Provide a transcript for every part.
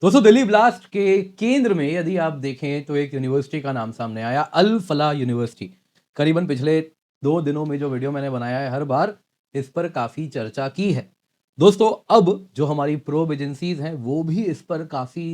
दोस्तों दिल्ली ब्लास्ट के केंद्र में यदि आप देखें तो एक यूनिवर्सिटी का नाम सामने आया, अल फलाह यूनिवर्सिटी। करीबन पिछले 2 दिनों में जो वीडियो मैंने बनाया है, हर बार इस पर काफ़ी चर्चा की है। दोस्तों अब जो हमारी प्रोब एजेंसीज़ हैं, वो भी इस पर काफ़ी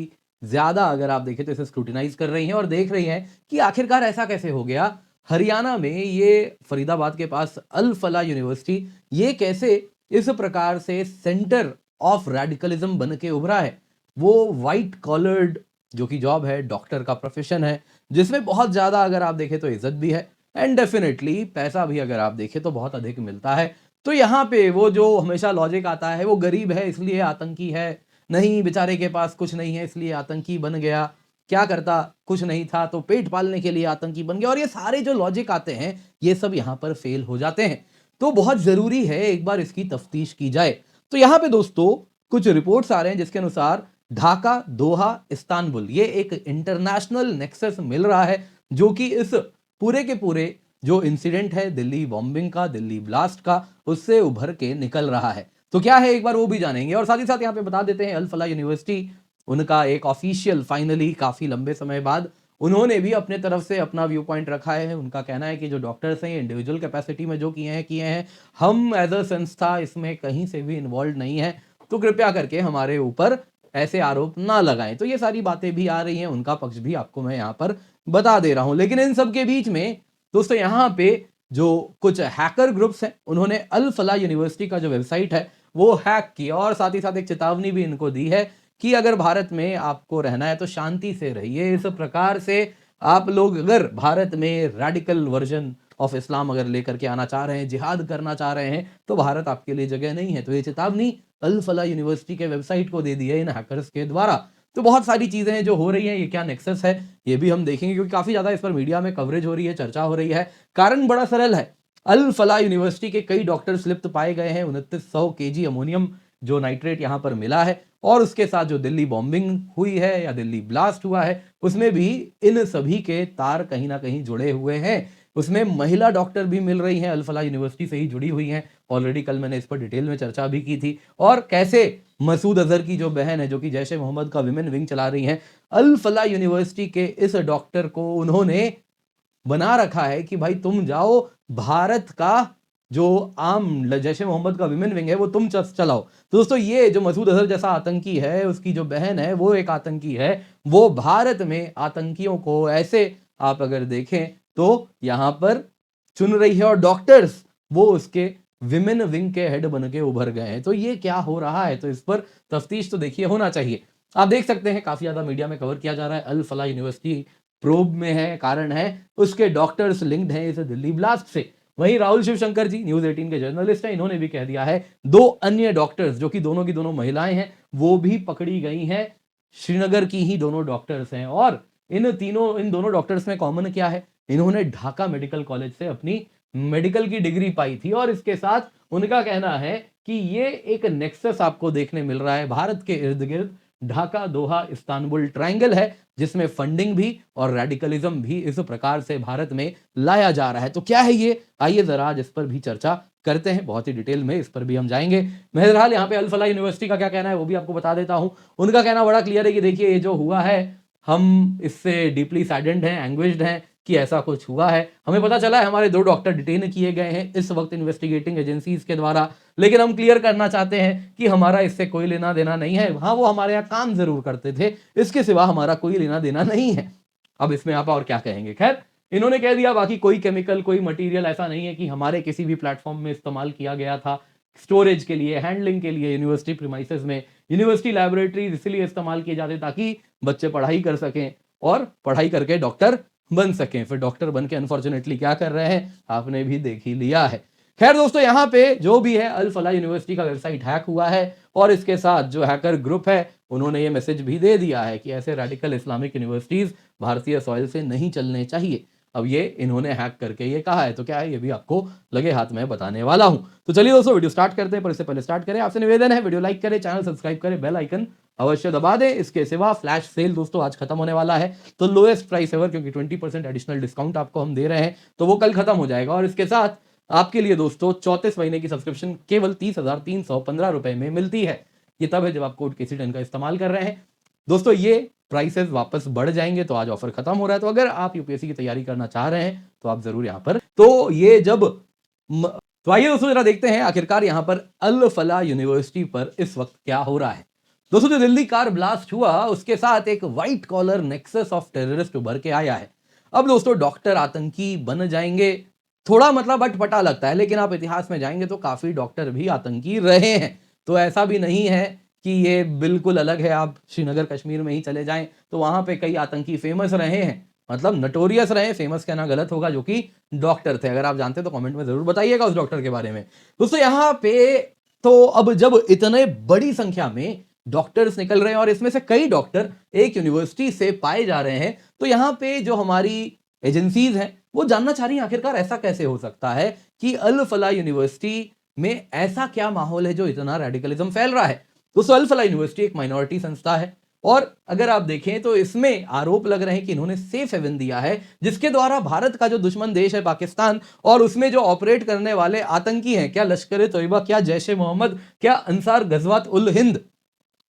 ज़्यादा अगर आप देखें तो इसे स्क्रूटिनाइज़ कर रही हैं और देख रही हैं कि आखिरकार ऐसा कैसे हो गया? हरियाणा में ये फरीदाबाद के पास अल फलाह यूनिवर्सिटी, ये कैसे इस प्रकार से सेंटर ऑफ रेडिकलिज़्म बन के उभरा है? वो व्हाइट कॉलर्ड जो कि जॉब है, डॉक्टर का प्रोफेशन है, जिसमें बहुत ज़्यादा अगर आप देखें तो इज्जत भी है एंड डेफिनेटली पैसा भी अगर आप देखें तो बहुत अधिक मिलता है। तो यहाँ पे वो जो हमेशा लॉजिक आता है, वो गरीब है इसलिए आतंकी है, नहीं बेचारे के पास कुछ नहीं है इसलिए आतंकी बन गया, क्या करता, कुछ नहीं था तो पेट पालने के लिए आतंकी बन गया, और ये सारे जो लॉजिक आते हैं ये सब यहाँ पर फेल हो जाते हैं। तो बहुत ज़रूरी है एक बार इसकी तफ्तीश की जाए। तो यहाँ पे दोस्तों कुछ रिपोर्ट्स आ रहे हैं जिसके अनुसार ढाका, दोहा, इस्तांबुल, ये एक इंटरनेशनल नेक्सस मिल रहा है जो कि इस पूरे के पूरे जो इंसिडेंट है दिल्ली बॉम्बिंग का, दिल्ली ब्लास्ट का, उससे उभर के निकल रहा है। तो क्या है एक बार वो भी जानेंगे और साथ ही साथ यहाँ पे बता देते हैं अल फलाह यूनिवर्सिटी, उनका एक ऑफिशियल फाइनली काफी लंबे समय बाद उन्होंने भी अपने तरफ से अपना व्यू पॉइंट रखा है। उनका कहना है कि जो डॉक्टर्स हैं इंडिविजुअल कैपेसिटी में जो किए हैं, हम एज अ संस्था इसमें कहीं से भी इन्वॉल्व नहीं है, तो कृपया करके हमारे ऊपर ऐसे आरोप ना लगाएं। तो ये सारी बातें भी आ रही हैं, उनका पक्ष भी आपको मैं यहाँ पर बता दे रहा हूं। लेकिन इन सब के बीच में दोस्तों यहाँ पे जो कुछ हैकर ग्रुप्स हैं, उन्होंने अल फलाह यूनिवर्सिटी का जो वेबसाइट है वो हैक किया और साथ ही साथ एक चेतावनी भी इनको दी है कि अगर भारत में आपको रहना है तो शांति से रहिए। इस प्रकार से आप लोग अगर भारत में रेडिकल वर्जन ऑफ इस्लाम अगर लेकर के आना चाह रहे हैं, जिहाद करना चाह रहे हैं, तो भारत आपके लिए जगह नहीं है। तो ये चेतावनी अल फलाह यूनिवर्सिटी के वेबसाइट को दे दी है इन हैकर्स के द्वारा। तो बहुत सारी चीजें हैं जो हो रही हैं, ये क्या नेक्सस है ये भी हम देखेंगे क्योंकि काफी ज्यादा इस पर मीडिया में कवरेज हो रही है, चर्चा हो रही है। कारण बड़ा सरल है, अल फलाह यूनिवर्सिटी के कई डॉक्टर्स लिप्त पाए गए हैं। 2900 केजी अमोनियम जो नाइट्रेट यहां पर मिला है और उसके साथ जो दिल्ली बॉम्बिंग हुई है या दिल्ली ब्लास्ट हुआ है, उसमें भी इन सभी के तार कहीं ना कहीं जुड़े हुए हैं। उसमें महिला डॉक्टर भी मिल रही हैं, अल फलाह यूनिवर्सिटी से ही जुड़ी हुई हैं। ऑलरेडी कल मैंने इस पर डिटेल में चर्चा भी की थी। और कैसे मसूद अजहर की जो बहन है जो कि जैश ए मोहम्मद का विमेन विंग चला रही हैं, अल फलाह यूनिवर्सिटी के इस डॉक्टर को उन्होंने बना रखा है कि भाई तुम जाओ, भारत का जो आम जैश ए मोहम्मद का विमेन विंग है वो तुम चलाओ। तो दोस्तों ये जो मसूद अजहर जैसा आतंकी है, उसकी जो बहन है वो एक आतंकी है, वो भारत में आतंकियों को ऐसे आप अगर देखें तो यहां पर चुन रही है और डॉक्टर्स वो उसके विमेन विंग के हेड बन के उभर गए हैं। तो ये क्या हो रहा है, तो इस पर तफ्तीश तो देखिए होना चाहिए। आप देख सकते हैं काफी ज्यादा मीडिया में कवर किया जा रहा है, अल फलाह यूनिवर्सिटी प्रोब में है, कारण है उसके डॉक्टर्स लिंक्ड हैं इस दिल्ली ब्लास्ट से। वहीं राहुल शिवशंकर जी न्यूज 18 के जर्नलिस्ट हैं, इन्होंने भी कह दिया है 2 अन्य डॉक्टर्स जो कि दोनों की दोनों महिलाएं हैं वो भी पकड़ी गई हैं, श्रीनगर की ही दोनों डॉक्टर्स हैं। और इन दोनों डॉक्टर्स में कॉमन क्या है, इन्होंने ढाका मेडिकल कॉलेज से अपनी मेडिकल की डिग्री पाई थी और इसके साथ उनका कहना है कि ये एक नेक्सस आपको देखने मिल रहा है भारत के इर्द गिर्द। ढाका, दोहा, इस्तांबुल ट्रायंगल है जिसमें फंडिंग भी और रेडिकलिज्म भी इस प्रकार से भारत में लाया जा रहा है। तो क्या है ये, आइए जरा आज इस पर भी चर्चा करते हैं, बहुत ही डिटेल में इस पर भी हम जाएंगे। बहरहाल यहाँ पे अल फलाह यूनिवर्सिटी का क्या कहना है वो भी आपको बता देता हूं। उनका कहना बड़ा क्लियर है कि देखिए ये जो हुआ है, हम इससे डीपली सैडेंड हैं, एंग्विश्ड हैं कि ऐसा कुछ हुआ है। हमें पता चला है हमारे 2 डॉक्टर डिटेन किए गए हैं इस वक्त इन्वेस्टिगेटिंग एजेंसीज के द्वारा, लेकिन हम क्लियर करना चाहते हैं कि हमारा इससे कोई लेना देना नहीं है। हाँ, वो हमारे यहाँ काम जरूर करते थे, इसके सिवा हमारा कोई लेना देना नहीं है। अब इसमें आप और क्या कहेंगे। खैर, इन्होंने कह दिया बाकी कोई केमिकल, कोई मटेरियल ऐसा नहीं है कि हमारे किसी भी प्लेटफॉर्म में इस्तेमाल किया गया था स्टोरेज के लिए, हैंडलिंग के लिए यूनिवर्सिटी प्रीमाइसेस में। यूनिवर्सिटी लैबोरेटरीज इसलिए इस्तेमाल किए जाते ताकि बच्चे पढ़ाई कर सकें और पढ़ाई करके डॉक्टर बन सकें। फिर डॉक्टर बन के अनफॉर्चुनेटली क्या कर रहे हैं आपने भी देख ही लिया है। खैर दोस्तों, यहाँ पे जो भी है अल फलाह यूनिवर्सिटी का वेबसाइट हैक हुआ है और इसके साथ जो हैकर ग्रुप है उन्होंने ये मैसेज भी दे दिया है कि ऐसे रेडिकल इस्लामिक यूनिवर्सिटीज भारतीय सॉइल से नहीं चलने चाहिए। अब ये इन्होंने हैक करके ये कहा है, तो क्या है ये भी आपको लगे हाथ में बताने वाला हूं। तो चलिए दोस्तों वीडियो स्टार्ट करते हैं, पर इससे पहले स्टार्ट करें आपसे निवेदन है वीडियो लाइक करें, चैनल सब्सक्राइब करें, बेल आइकन अवश्य दबा दें। इसके सिवा फ्लैश सेल दोस्तों आज खत्म होने वाला है, तो लोएस्ट प्राइस एवर, क्योंकि 20% एडिशनल डिस्काउंट आपको हम दे रहे हैं, तो वो कल खत्म हो जाएगा। और इसके साथ आपके लिए दोस्तों 34 महीने की सब्सक्रिप्शन केवल 30,315 रुपए में मिलती है। ये तब है जब आप कोड KC10 का इस्तेमाल कर रहे हैं। दोस्तों ये प्राइसेस वापस बढ़ जाएंगे, तो आज ऑफर खत्म हो रहा है। तो अगर आप यूपीएससी की तैयारी करना चाह रहे हैं तो आप जरूर यहाँ पर, तो ये जब तो आइए दोस्तों जरा देखते हैं आखिरकार यहाँ पर अल फला यूनिवर्सिटी पर इस वक्त क्या हो रहा है। दोस्तों जो दिल्ली कार ब्लास्ट हुआ उसके साथ एक white collar nexus of terrorist उभर के आया है। अब दोस्तों डॉक्टर आतंकी बन जाएंगे, थोड़ा मतलब अटपटा लगता है, लेकिन आप इतिहास में जाएंगे तो काफी डॉक्टर भी आतंकी रहे हैं। तो ऐसा भी नहीं है कि ये बिल्कुल अलग है। आप श्रीनगर कश्मीर में ही चले जाएं तो वहां पे कई आतंकी फेमस रहे हैं, मतलब नटोरियस रहे, फेमस कहना गलत होगा, जो कि डॉक्टर थे। अगर आप जानते तो कमेंट में जरूर बताइएगा उस डॉक्टर के बारे में। दोस्तों यहाँ पे तो अब जब इतने बड़ी संख्या में डॉक्टर्स निकल रहे हैं और इसमें से कई डॉक्टर एक यूनिवर्सिटी से पाए जा रहे हैं, तो यहाँ पे जो हमारी एजेंसीज हैं वो जानना चाह रही हैं आखिरकार ऐसा कैसे हो सकता है कि अल फला यूनिवर्सिटी में ऐसा क्या माहौल है जो इतना रेडिकलिज्म फैल रहा है। दोस्तों अल फला यूनिवर्सिटी एक माइनॉरिटी संस्था है और अगर आप देखें तो इसमें आरोप लग रहे हैं कि इन्होंने सेफ हेवन दिया है, जिसके द्वारा भारत का जो दुश्मन देश है पाकिस्तान, और उसमें जो ऑपरेट करने वाले आतंकी हैं, क्या लश्कर ए तोयबा, क्या जैश ए मोहम्मद, क्या अंसार गजवात उल हिंद,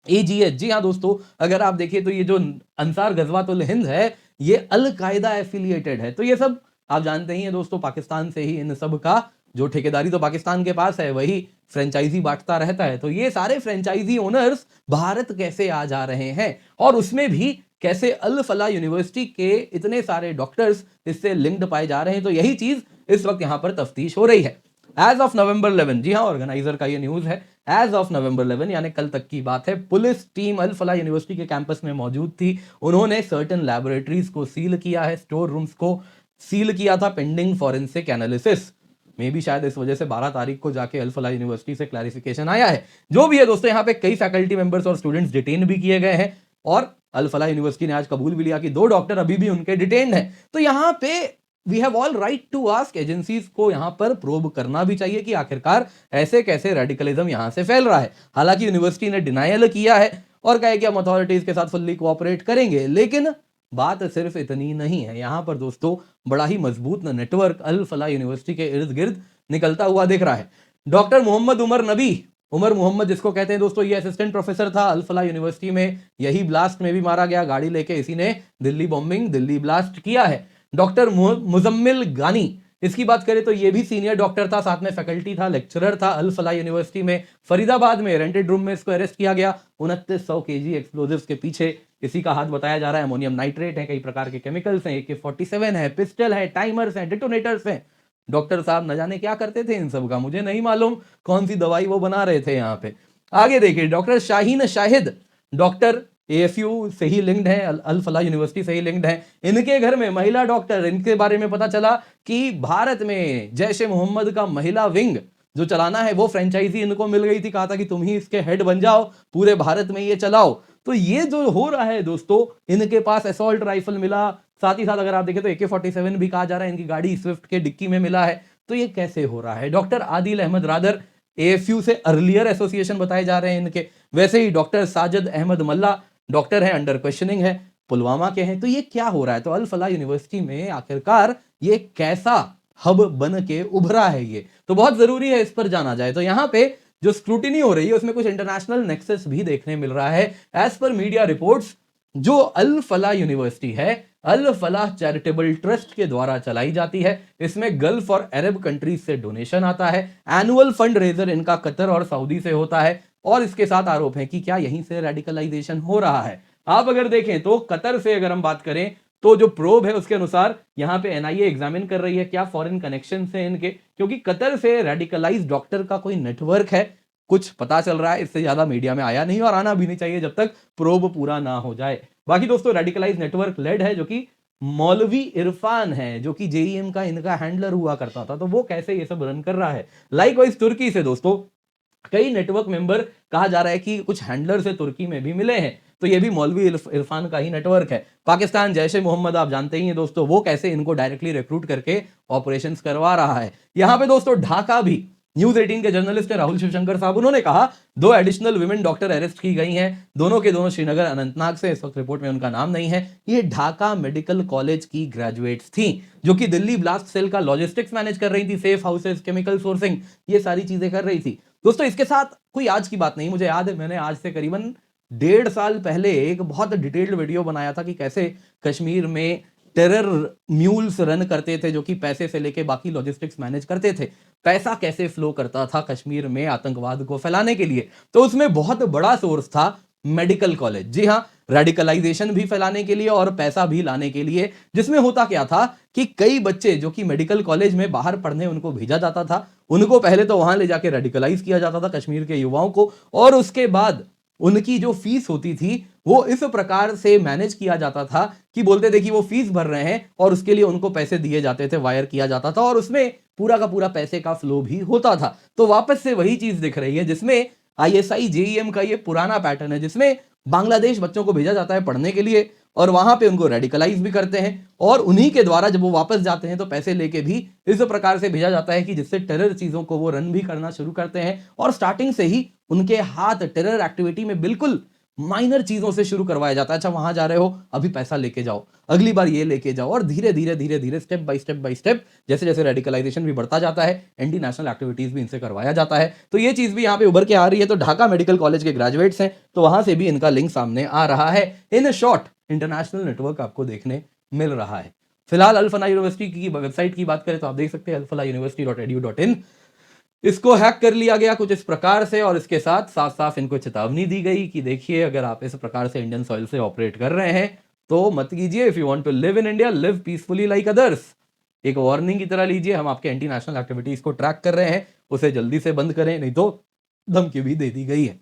AGH, जी हाँ दोस्तों, अगर आप देखिए तो ये जो अंसार गजवात उल हिंद है ये अल कायदा एफिलिएटेड है। तो ये सब आप जानते ही हैं दोस्तों, पाकिस्तान से ही इन सब का जो ठेकेदारी तो पाकिस्तान के पास है, वही फ्रेंचाइजी बांटता रहता है। तो ये सारे फ्रेंचाइजी ओनर्स भारत कैसे आ जा रहे हैं और उसमें भी कैसे अल फला यूनिवर्सिटी के इतने सारे डॉक्टर्स इससे लिंक्ड पाए जा रहे हैं, तो यही चीज इस वक्त यहां पर तफ्तीश हो रही है। एज ऑफ नवंबर 11, जी हाँ ऑर्गेनाइजर का ये न्यूज है, एज ऑफ नवंबर 11 यानी कल तक की बात है, पुलिस टीम अल फला यूनिवर्सिटी के कैंपस में मौजूद थी। उन्होंने सर्टेन लैबोरेटरीज को सील किया है, स्टोर रूम्स को सील किया था पेंडिंग फॉरेंसिक एनालिसिस में भी। शायद इस वजह से 12 तारीख को जाके अल फला यूनिवर्सिटी से क्लैरिफिकेशन आया है। जो भी है दोस्तों, यहाँ पे कई फैकल्टी मेंबर्स और स्टूडेंट्स डिटेन भी किए गए हैं और अल फला यूनिवर्सिटी ने आज कबूल भी लिया कि 2 डॉक्टर अभी भी उनके डिटेन्ड हैं। तो यहाँ पे we have all right to ask, agencies को यहां पर प्रोब करना भी चाहिए कि आखिरकार ऐसे कैसे रेडिकलिज्म यहां से फैल रहा है। हालांकि यूनिवर्सिटी ने डिनायल किया है और कहा कि हम अथॉरिटीज के साथ फुल्ली कोऑपरेट करेंगे, लेकिन बात सिर्फ इतनी नहीं है। यहां पर दोस्तों बड़ा ही मजबूत नेटवर्क अल फला यूनिवर्सिटी के इर्द गिर्द निकलता हुआ दिख रहा है। डॉक्टर मोहम्मद उमर नबी, उमर मोहम्मद जिसको कहते हैं दोस्तों, ये असिस्टेंट प्रोफेसर था अल फला यूनिवर्सिटी में, यही ब्लास्ट में भी मारा गया, गाड़ी लेके इसी ने दिल्ली बॉम्बिंग, दिल्ली ब्लास्ट किया है। डॉक्टर मुजम्मिल गानी, इसकी बात करें तो ये भी सीनियर डॉक्टर था, साथ में फैकल्टी था, लेक्चरर था अल फला यूनिवर्सिटी में। फरीदाबाद में रेंटेड रूम में इसको अरेस्ट किया गया 2900 kg एक्सप्लोजिव्स के पीछे इसी का हाथ बताया जा रहा है। अमोनियम नाइट्रेट है, कई प्रकार के केमिकल्स हैं, AK-47 है, पिस्टल है, टाइमर्स हैं, डिटोनेटर्स हैं। डॉक्टर साहब न जाने क्या करते थे इन सब का, मुझे नहीं मालूम कौन सी दवाई वो बना रहे थे यहाँ पे। आगे देखिए doctor Shaheen Shahid, doctor AFU से ही लिंक्ड है, अल फला यूनिवर्सिटी से ही लिंक्ड है। इनके घर में महिला डॉक्टर, इनके बारे में पता चला कि भारत में जैश ए मोहम्मद का महिला विंग जो चलाना है वो फ्रेंचाइजी इनको मिल गई थी, कहा था कि तुम ही इसके हेड बन जाओ, पूरे भारत में ये चलाओ। तो ये जो हो रहा है दोस्तों, इनके पास असॉल्ट राइफल मिला, साथ ही साथ अगर आप देखें तो AK-47 भी कहा जा रहा है इनकी गाड़ी स्विफ्ट के डिक्की में मिला है। तो ये कैसे हो रहा है। डॉक्टर आदिल अहमद रादर AFU से अर्लियर एसोसिएशन बताए जा रहे हैं इनके। वैसे ही डॉक्टर साजिद अहमद मल्ला डॉक्टर है, अंडर क्वेश्चनिंग है, पुलवामा के हैं। तो ये क्या हो रहा है। तो अल फला यूनिवर्सिटी में आखिरकार ये कैसा हब बन के उभरा है, ये तो बहुत जरूरी है इस पर जाना जाए। तो यहाँ पे जो स्क्रूटिनी हो रही है उसमें कुछ इंटरनेशनल नेक्सस भी देखने मिल रहा है। एज पर मीडिया रिपोर्ट्स, जो अल फला यूनिवर्सिटी है अल फला चैरिटेबल ट्रस्ट के द्वारा चलाई जाती है। इसमें गल्फ और अरब कंट्रीज से डोनेशन आता है। एनुअल फंड रेजर इनका कतर और सऊदी से होता है और इसके साथ आरोप है कि क्या यहीं से रेडिकलाइजेशन हो रहा है। आप अगर देखें तो कतर से अगर हम बात करें तो जो प्रोब है उसके अनुसार यहां पे NIA एग्जामिन कर रही है क्या फॉरेन कनेक्शन है इनके, क्योंकि कतर से रेडिकलाइज डॉक्टर का कोई नेटवर्क है, कुछ पता चल रहा है। इससे ज्यादा मीडिया में आया नहीं और आना भी नहीं चाहिए जब तक प्रोब पूरा ना हो जाए। बाकी दोस्तों रेडिकलाइज नेटवर्क लेड है जो कि मौलवी इरफान है, जो कि JEM का इनका हैंडलर हुआ करता था। तो वो कैसे ये सब रन कर रहा है। लाइकवाइज तुर्की से दोस्तों कई नेटवर्क मेंबर कहा जा रहा है कि कुछ हैंडलर से तुर्की में भी मिले हैं। तो ये भी मौलवी इरफान का ही नेटवर्क है। पाकिस्तान जैश ए मोहम्मद आप जानते ही हैं दोस्तों, वो कैसे इनको डायरेक्टली रिक्रूट करके ऑपरेशंस करवा रहा है। यहां पे दोस्तों ढाका भी, न्यूज 18 के जर्नलिस्ट है राहुल शिवशंकर साहब, उन्होंने कहा 2 एडिशनल विमेन डॉक्टर अरेस्ट की गई हैं, दोनों के दोनों श्रीनगर अनंतनाग से। इस वक्त रिपोर्ट में उनका नाम नहीं है। ये ढाका मेडिकल कॉलेज की ग्रेजुएट्स थी जो कि दिल्ली ब्लास्ट सेल का लॉजिस्टिक्स मैनेज कर रही थी, सेफ हाउसेस, केमिकल सोर्सिंग, ये सारी चीजें कर रही थी। दोस्तों इसके साथ कोई आज की बात नहीं, मुझे याद है मैंने आज से करीबन 1.5 साल पहले एक बहुत डिटेल्ड वीडियो बनाया था कि कैसे कश्मीर में टेरर म्यूल्स रन करते थे जो कि पैसे से लेके बाकी लॉजिस्टिक्स मैनेज करते थे। पैसा कैसे फ्लो करता था कश्मीर में आतंकवाद को फैलाने के लिए। तो उसमें बहुत बड़ा सोर्स था मेडिकल कॉलेज। जी हाँ, रेडिकलाइजेशन भी फैलाने के लिए और पैसा भी लाने के लिए। जिसमें होता क्या था कि कई बच्चे जो कि मेडिकल कॉलेज में बाहर पढ़ने उनको भेजा जाता था, उनको पहले तो वहां ले जाके रेडिकलाइज किया जाता था कश्मीर के युवाओं को, और उसके बाद उनकी जो फीस होती थी वो इस प्रकार से मैनेज किया जाता था कि बोलते थे कि वो फीस भर रहे हैं और उसके लिए उनको पैसे दिए जाते थे, वायर किया जाता था, और उसमें पूरा का पूरा पैसे का फ्लो भी होता था। तो वापस से वही चीज दिख रही है जिसमें आईएसआई जेईएम का ये पुराना पैटर्न है, जिसमें बांग्लादेश बच्चों को भेजा जाता है पढ़ने के लिए और वहां पे उनको रेडिकलाइज भी करते हैं, और उन्हीं के द्वारा जब वो वापस जाते हैं तो पैसे लेके भी इस प्रकार से भेजा जाता है कि जिससे टेरर चीजों को वो रन भी करना शुरू करते हैं, और स्टार्टिंग से ही उनके हाथ टेरर एक्टिविटी में बिल्कुल माइनर चीजों से शुरू करवाया जाता है। अच्छा, वहां जा रहे हो, अभी पैसा लेके जाओ, अगली बार ये लेके जाओ, और धीरे धीरे धीरे धीरे स्टेप बाय स्टेप जैसे जैसे रेडिकलाइजेशन भी बढ़ता जाता है, एंटी नेशनल एक्टिविटीज भी इनसे करवाया जाता है। तो ये चीज भी यहाँ पे उभर के आ रही है। तो ढाका मेडिकल कॉलेज के ग्रेजुएट्स हैं, तो वहां से भी इनका लिंक सामने आ रहा है। इन शॉर्ट इंटरनेशनल नेटवर्क आपको देखने मिल रहा है। फिलहाल अल फला यूनिवर्सिटी की वेबसाइट की बात करें तो आप देख सकते हैं alfalauniversity.edu.in। इसको हैक कर लिया गया कुछ इस प्रकार से, और इसके साथ साफ साफ इनको चेतावनी दी गई कि देखिए, अगर आप इस प्रकार से इंडियन सॉइल से ऑपरेट कर रहे हैं तो मत कीजिए। If you want to live in India, live peacefully like others. एक वार्निंग की तरह लीजिए, हम आपके एंटी नेशनल एक्टिविटीज को ट्रैक कर रहे हैं, उसे जल्दी से बंद करें, नहीं तो धमकी भी दे दी गई है।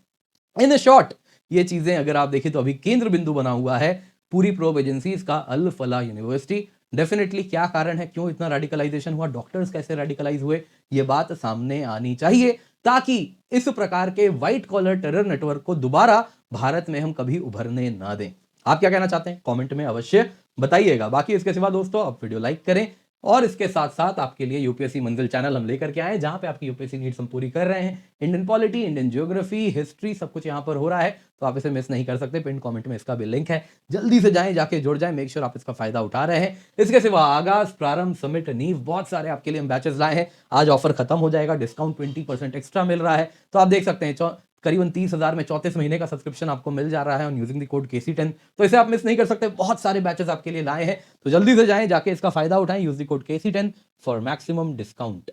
इन शॉर्ट ये चीजें अगर आप देखें तो अभी केंद्र बिंदु बना हुआ है पूरी प्रोब एजेंसीज का अल फला यूनिवर्सिटी। डेफिनेटली क्या कारण है, क्यों इतना रेडिकलाइजेशन हुआ, डॉक्टर्स कैसे रेडिकलाइज हुए, ये बात सामने आनी चाहिए, ताकि इस प्रकार के व्हाइट कॉलर टेरर नेटवर्क को दोबारा भारत में हम कभी उभरने ना दें। आप क्या कहना चाहते हैं कमेंट में अवश्य बताइएगा। बाकी इसके सिवा दोस्तों, आप वीडियो लाइक करें, और इसके साथ साथ आपके लिए यूपीएससी मंजिल चैनल हम लेकर के आए, जहां पे आपकी यूपीएससी नीड्स हम पूरी कर रहे हैं। Indian polity, Indian geography, history, सब कुछ यहां पर हो रहा है, तो आप इसे मिस नहीं कर सकते। पिन कमेंट में इसका भी लिंक है, जल्दी से जाएं, जाके जुड़ जाएं, मेक श्योर आप इसका फायदा उठा रहे हैं। इसके सिवा आगाज, प्रारंभ, समिट, नींव, बहुत सारे आपके लिए हम बैचेस लाए हैं। आज ऑफर खत्म हो जाएगा, डिस्काउंट 20% एक्स्ट्रा मिल रहा है, तो आप देख सकते हैं करीबन 30,000 में 34 महीने का सब्सक्रिप्शन आपको मिल जा रहा है on using the code KC10। तो इसे आप मिस नहीं कर सकते, बहुत सारे बैचेस आपके लिए लाए हैं, तो जल्दी से जाएं, जाके इसका फायदा उठाएं। Use the code KC10 for maximum discount.